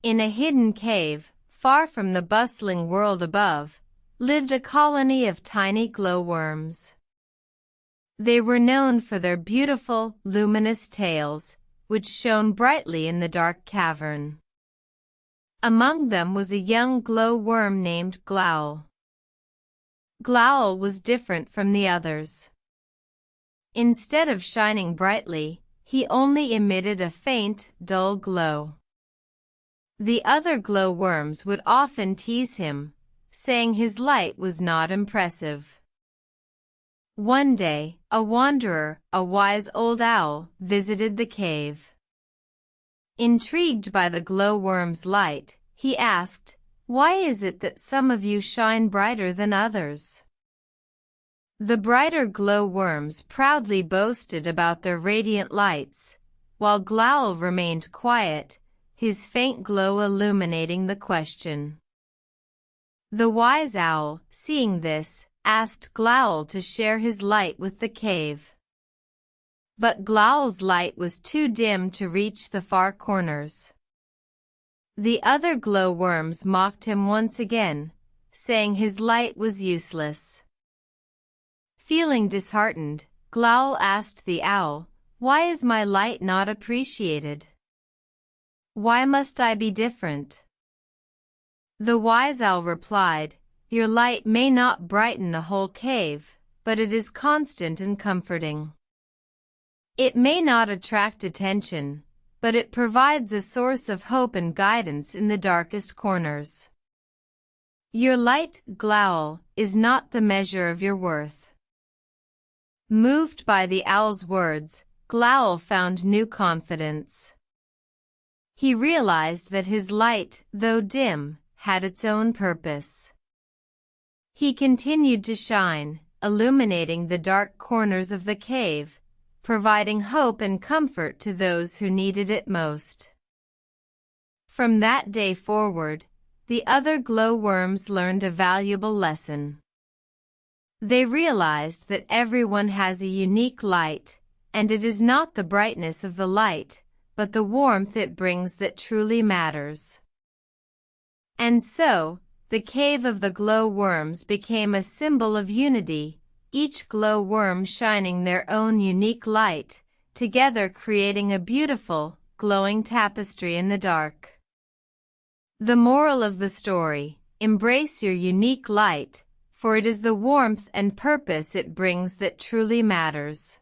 In a hidden cave, far from the bustling world above, lived a colony of tiny glowworms. They were known for their beautiful, luminous tails, which shone brightly in the dark cavern. Among them was a young glowworm named Glowel. Glowel was different from the others. Instead of shining brightly, he only emitted a faint, dull glow. The other glowworms would often tease him, saying his light was not impressive. One day, a wanderer, a wise old owl, visited the cave. Intrigued by the glowworm's light, he asked, "Why is it that some of you shine brighter than others?" The brighter glowworms proudly boasted about their radiant lights, while Glowel remained quiet, his faint glow illuminating the question. The wise owl, seeing this, asked Glowel to share his light with the cave. But Glowel's light was too dim to reach the far corners. The other glowworms mocked him once again, saying his light was useless. Feeling disheartened, Glowel asked the owl, "Why is my light not appreciated? Why must I be different?" The wise owl replied, "Your light may not brighten the whole cave, but it is constant and comforting. It may not attract attention, but it provides a source of hope and guidance in the darkest corners. Your light, Glowel, is not the measure of your worth." Moved by the owl's words, Glowel found new confidence. He realized that his light, though dim, had its own purpose. He continued to shine, illuminating the dark corners of the cave, providing hope and comfort to those who needed it most. From that day forward, the other glowworms learned a valuable lesson. They realized that everyone has a unique light, and it is not the brightness of the light, but the warmth it brings that truly matters. And so, the cave of the glowworms became a symbol of unity, each glowworm shining their own unique light, together creating a beautiful, glowing tapestry in the dark. The moral of the story: embrace your unique light, for it is the warmth and purpose it brings that truly matters.